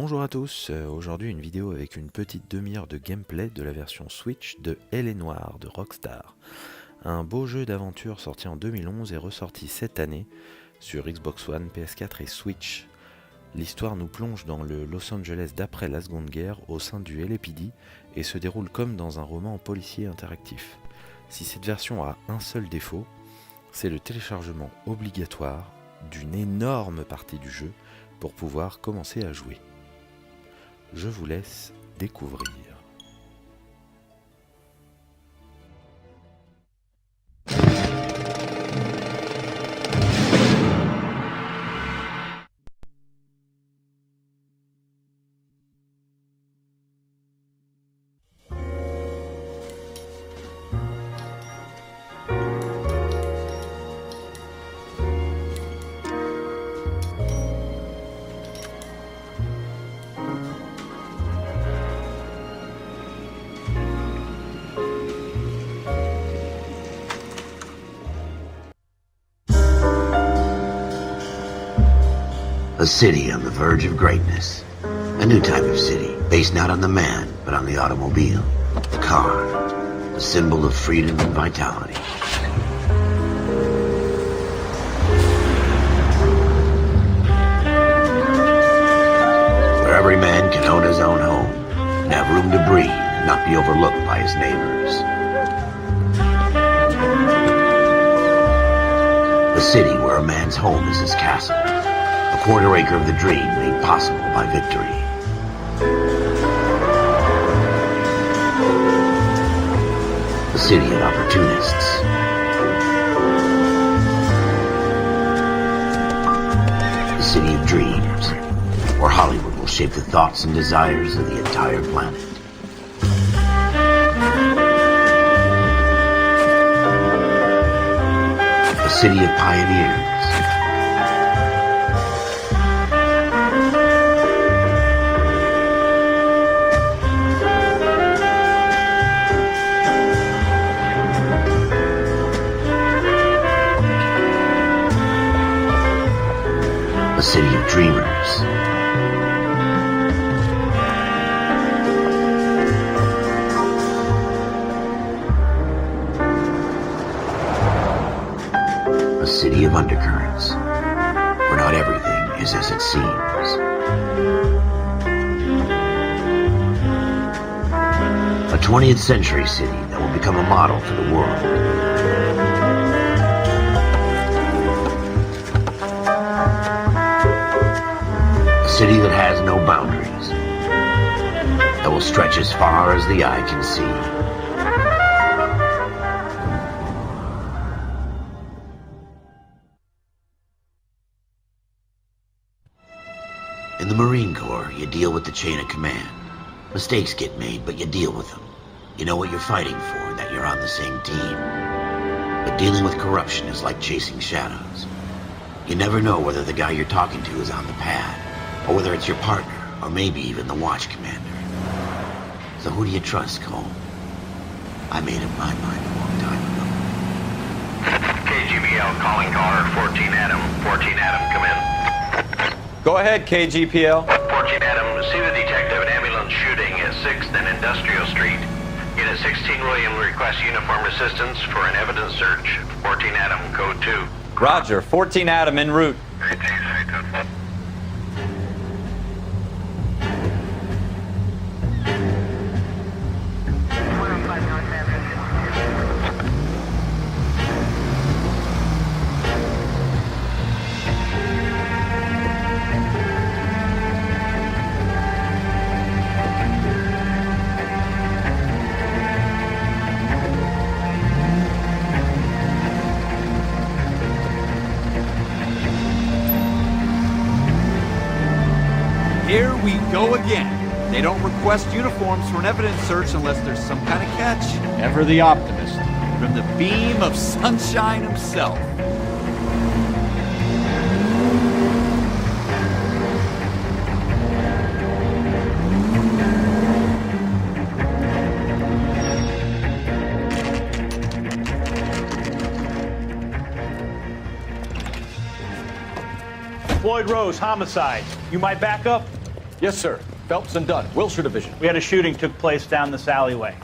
Bonjour à tous, aujourd'hui une vidéo avec une petite demi-heure de gameplay de la version Switch de Noire de Rockstar. Un beau jeu d'aventure sorti en 2011 et ressorti cette année sur Xbox One, PS4 et Switch. L'histoire nous plonge dans le Los Angeles d'après la Seconde Guerre au sein du LAPD et se déroule comme dans un roman policier interactif. Si cette version a un seul défaut, c'est le téléchargement obligatoire d'une énorme partie du jeu pour pouvoir commencer à jouer. Je vous laisse découvrir. A city on the verge of greatness. A new type of city, based not on the man, but on the automobile. The car, the symbol of freedom and vitality. Where every man can own his own home, and have room to breathe, and not be overlooked by his neighbors. A city where a man's home is his castle. A quarter acre of the dream made possible by victory. A city of opportunists. A city of dreams, where Hollywood will shape the thoughts and desires of the entire planet. A city of pioneers. A city of dreamers. A city of undercurrents, where not everything is as it seems. A 20th century city that will become a model for the world. A city that has no boundaries, that will stretch as far as the eye can see. In the Marine Corps, you deal with the chain of command. Mistakes get made, but you deal with them. You know what you're fighting for and that you're on the same team. But dealing with corruption is like chasing shadows. You never know whether the guy you're talking to is on the pad, or whether it's your partner, or maybe even the watch commander. So who do you trust, Cole? I made up my mind a long time ago. KGPL calling caller 14 Adam. 14 Adam, come in. Go ahead, KGPL. 14 Adam, see the detective at ambulance shooting at 6th and Industrial Street. Unit 16 William requests uniform assistance for an evidence search. 14 Adam, code 2. Roger, 14 Adam en route. Here we go again. They don't request uniforms for an evidence search unless there's some kind of catch. Ever the optimist. From the beam of sunshine himself. Floyd Rose, homicide. You might back up? Yes, sir. Phelps and Dunn, Wilshire Division. We had a shooting took place down this alleyway.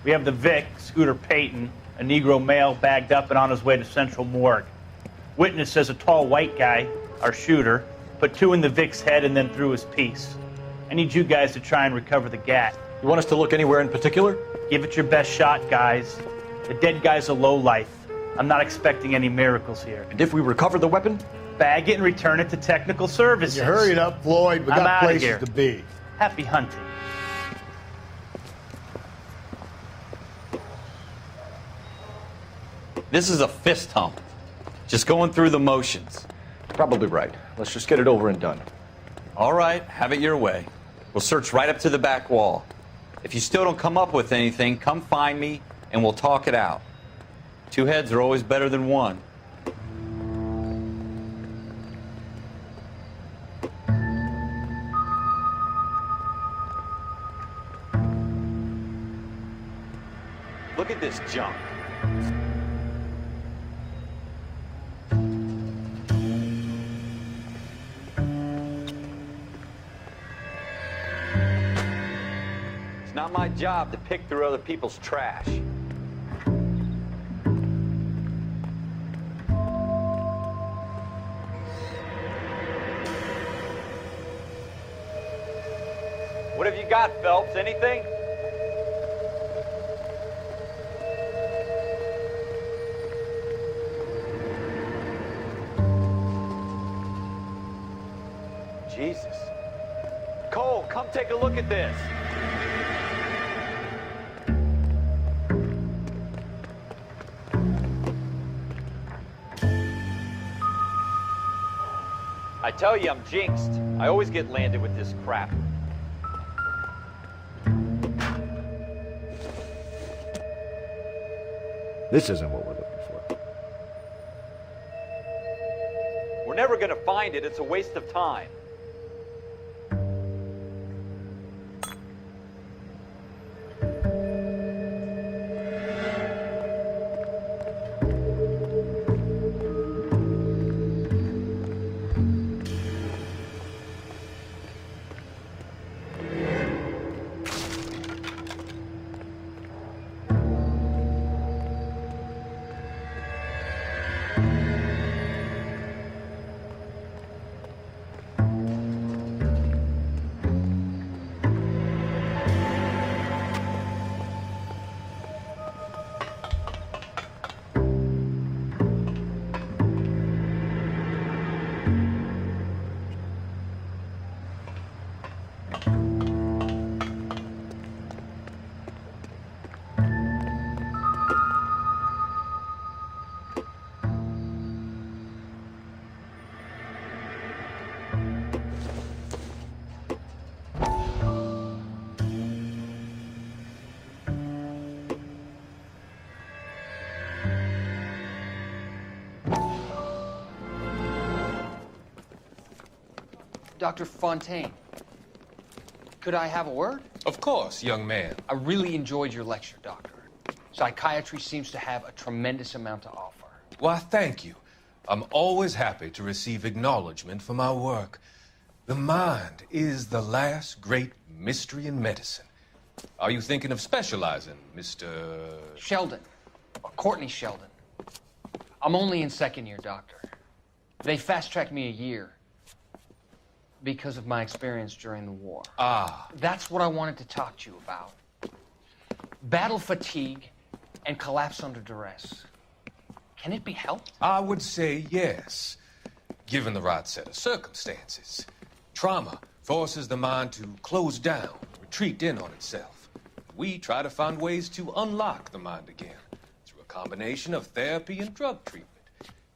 We have the Vic, Scooter Payton, a Negro male bagged up and on his way to Central Morgue. Witness says a tall white guy, our shooter, put 2 in the Vic's head and then threw his piece. I need you guys to try and recover the gat. You want us to look anywhere in particular? Give it your best shot, guys. The dead guy's a lowlife. I'm not expecting any miracles here. And if we recover the weapon? Bag it and return it to technical services. You hurry it up, Floyd. We I'm got outta places here. to be. Happy hunting. This is a fist hump. Just going through the motions. Probably right. Let's just get it over and done. All right, have it your way. We'll search right up to the back wall. If you still don't come up with anything, come find me and we'll talk it out. 2 heads are always better than 1. Look at this junk. It's not my job to pick through other people's trash. What have you got, Phelps? Anything? Jesus. Cole, come take a look at this. I tell you, I'm jinxed. I always get landed with this crap. This isn't what we're looking for. We're never gonna find it. It's a waste of time. Dr. Fontaine, could I have a word? Of course, young man. I really enjoyed your lecture, Doctor. Psychiatry seems to have a tremendous amount to offer. Why, thank you. I'm always happy to receive acknowledgement for my work. The mind is the last great mystery in medicine. Are you thinking of specializing, Mr. Sheldon, or Courtney Sheldon. I'm only in second year, Doctor. They fast-tracked me a year because of my experience during the war. Ah. That's what I wanted to talk to you about. Battle fatigue and collapse under duress. Can it be helped? I would say yes, given the right set of circumstances. Trauma forces the mind to close down, retreat in on itself. We try to find ways to unlock the mind again through a combination of therapy and drug treatment.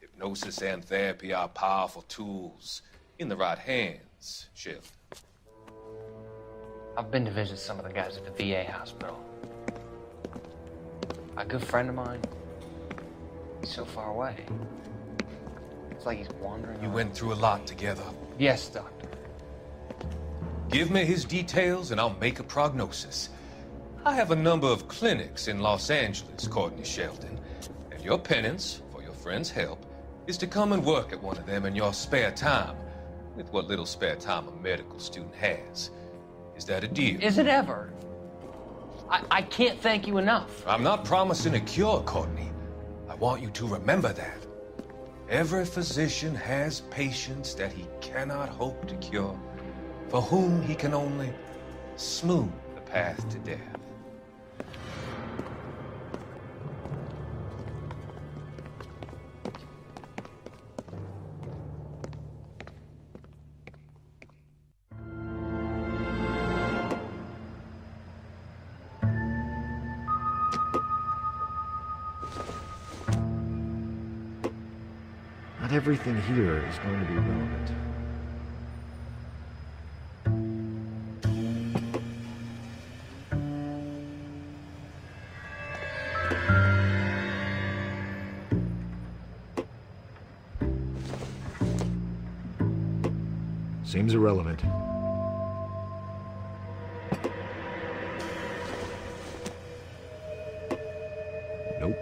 Hypnosis and therapy are powerful tools in the right hands, Sheldon. I've been to visit some of the guys at the VA hospital. A good friend of mine, he's so far away. It's like he's wandering You around. went through a lot together. Yes, Doctor. Give me his details and I'll make a prognosis. I have a number of clinics in Los Angeles, Courtney Sheldon, and your penance, for your friend's help, is to come and work at one of them in your spare time. with what little spare time a medical student has. Is that a deal? Is it ever? I can't thank you enough. I'm not promising a cure, Courtney. I want you to remember that. Every physician has patients that he cannot hope to cure, for whom he can only smooth the path to death. Not everything here is going to be relevant. Seems irrelevant. Nope.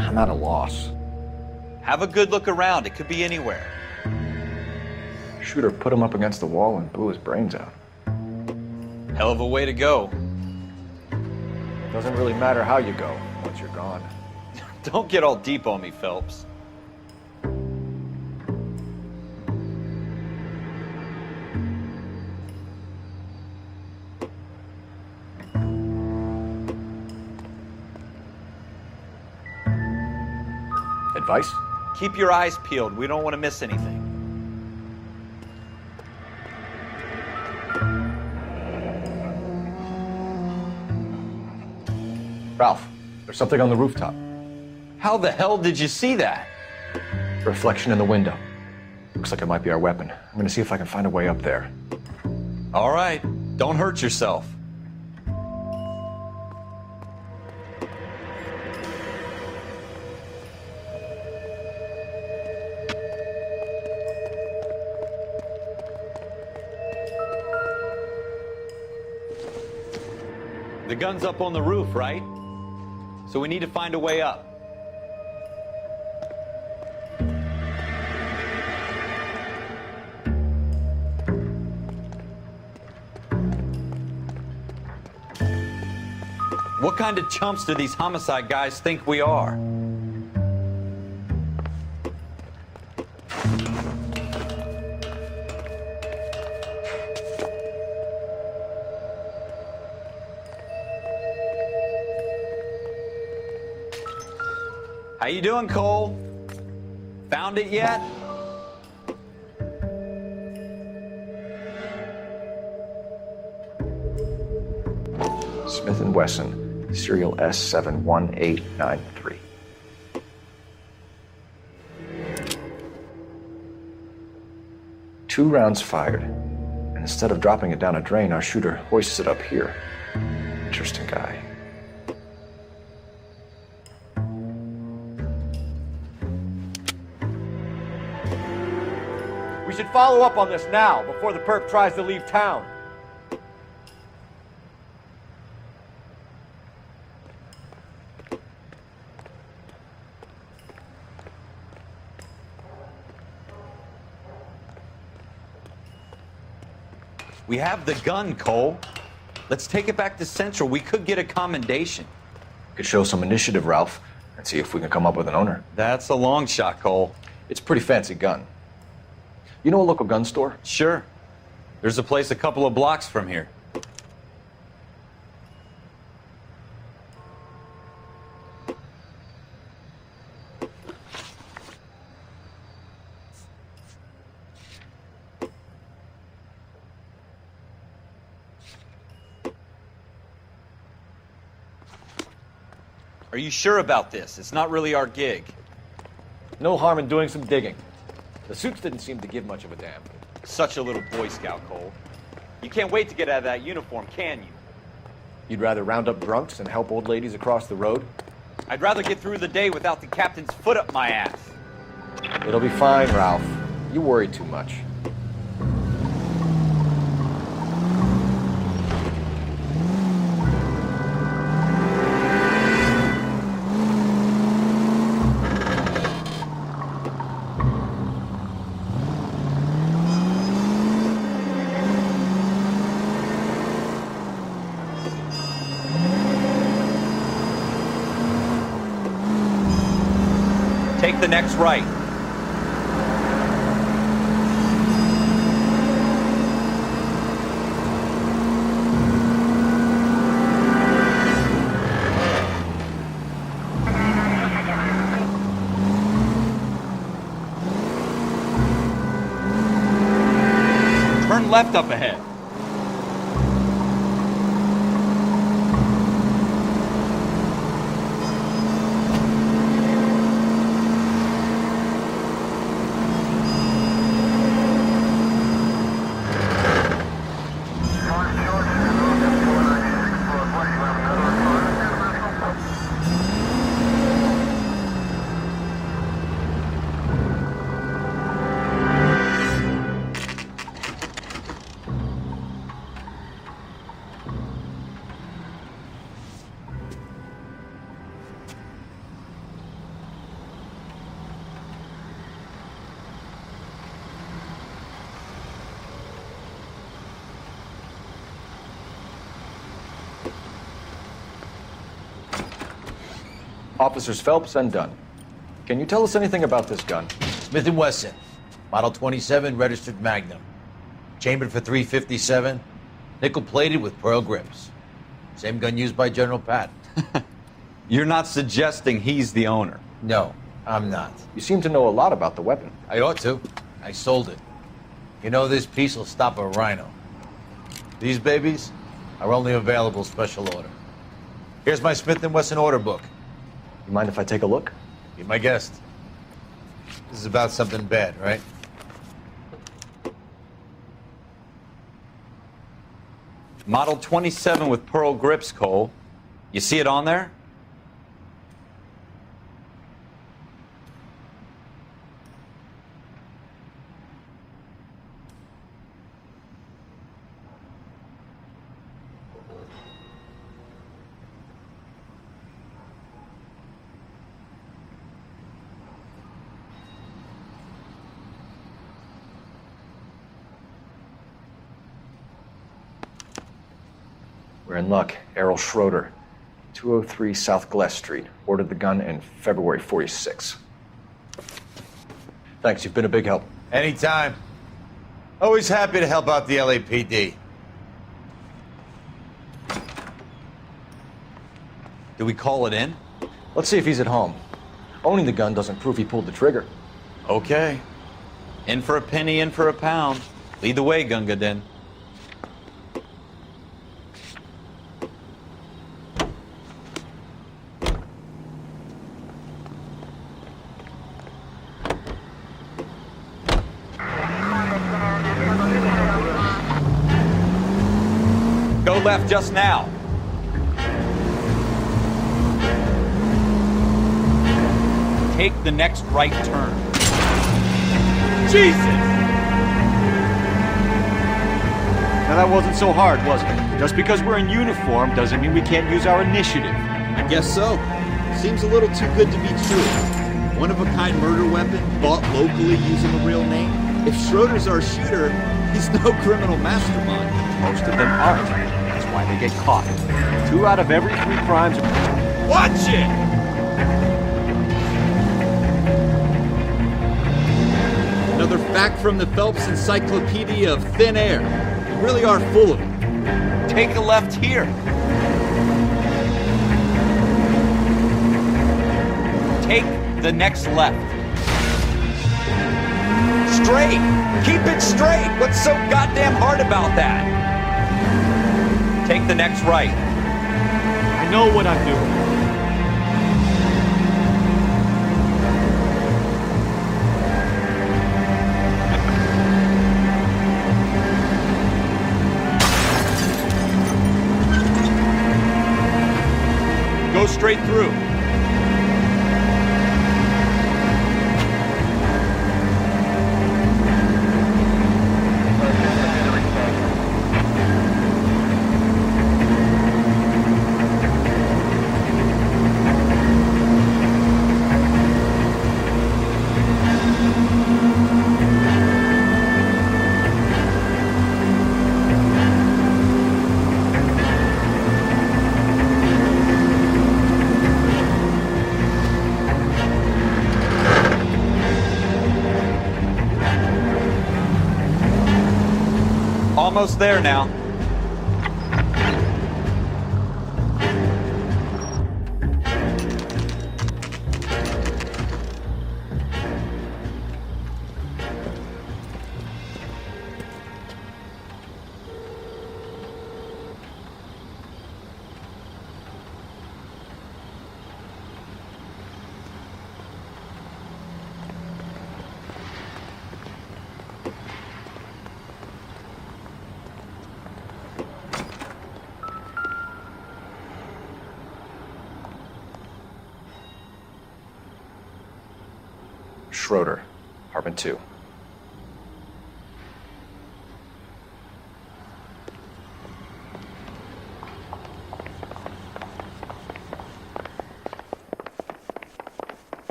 I'm at a loss. Have a good look around. It could be anywhere. Shooter put him up against the wall and blew his brains out. Hell of a way to go. Doesn't really matter how you go once you're gone. Don't get all deep on me, Phelps. Advice? Keep your eyes peeled. We don't want to miss anything. Ralph, there's something on the rooftop. How the hell did you see that? Reflection in the window. Looks like it might be our weapon. I'm gonna see if I can find a way up there. All right. Don't hurt yourself. The gun's up on the roof, right? So we need to find a way up. What kind of chumps do these homicide guys think we are? How you doing, Cole? Found it yet? Smith & Wesson, serial S71893. Two rounds fired, and instead of dropping it down a drain, our shooter hoists it up here. Interesting guy. We should follow up on this now, before the perp tries to leave town. We have the gun, Cole. Let's take it back to Central. We could get a commendation. Could show some initiative, Ralph, and see if we can come up with an owner. That's a long shot, Cole. It's a pretty fancy gun. You know a local gun store? Sure. There's a place a couple of blocks from here. Are you sure about this? It's not really our gig. No harm in doing some digging. The suits didn't seem to give much of a damn. Such a little Boy Scout, Cole. You can't wait to get out of that uniform, can you? You'd rather round up drunks than help old ladies across the road? I'd rather get through the day without the captain's foot up my ass. It'll be fine, Ralph. You worry too much. Take the next right. Turn left up ahead. Officers Phelps and Dunn. Can you tell us anything about this gun? Smith & Wesson, Model 27, registered Magnum. Chambered for .357, nickel-plated with pearl grips. Same gun used by General Patton. You're not suggesting he's the owner? No, I'm not. You seem to know a lot about the weapon. I ought to. I sold it. You know, this piece will stop a rhino. These babies are only available special order. Here's my Smith & Wesson order book. You mind if I take a look? Be my guest. This is about something bad, right? Model 27 with pearl grips, Cole. You see it on there? We're in luck. Errol Schroeder, 203 South Glass Street. Ordered the gun in February '46. Thanks, you've been a big help. Anytime. Always happy to help out the LAPD. Do we call it in? Let's see if he's at home. Owning the gun doesn't prove he pulled the trigger. Okay. In for a penny, in for a pound. Lead the way, Gunga Din. Go left just now. Take the next right turn. Jesus! Now that wasn't so hard, was it? Just because we're in uniform doesn't mean we can't use our initiative. I guess so. Seems a little too good to be true. One-of-a-kind murder weapon, bought locally using a real name. If Schroeder's our shooter, he's no criminal mastermind. Most of them aren't. That's why they get caught. 2 out of every 3 crimes. Watch it! Another fact from the Phelps Encyclopedia of Thin Air. You really are full of it. Take a left here. Take the next left. Straight. Keep it straight. What's so goddamn hard about that? Take the next right. I know what I'm doing. Go straight through. Almost there now. Schroeder, apartment 2.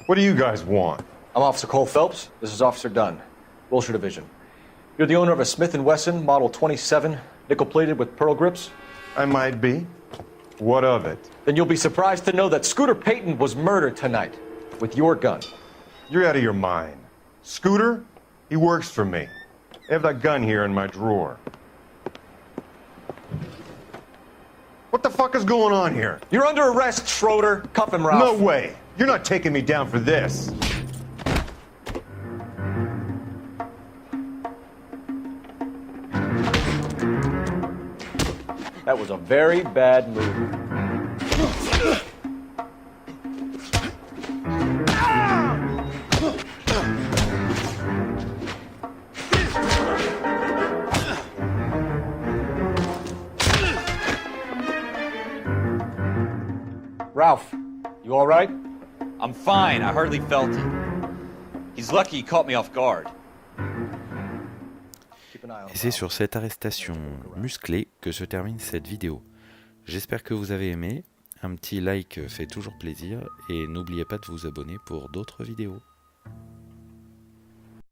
What do you guys want? I'm Officer Cole Phelps. This is Officer Dunn, Wilshire Division. You're the owner of a Smith & Wesson Model 27, nickel-plated with pearl grips? I might be. What of it? Then you'll be surprised to know that Scooter Payton was murdered tonight with your gun. You're out of your mind. Scooter? He works for me. I have that gun here in my drawer. What the fuck is going on here? You're under arrest, Schroeder. Cuff him, Ralph. No way. You're not taking me down for this. That was a very bad move. Ralph, you all right? I'm fine. I hardly felt it. He's lucky he caught me off guard. Et c'est sur cette arrestation musclée que se termine cette vidéo. J'espère que vous avez aimé. Un petit like fait toujours plaisir et n'oubliez pas de vous abonner pour d'autres vidéos.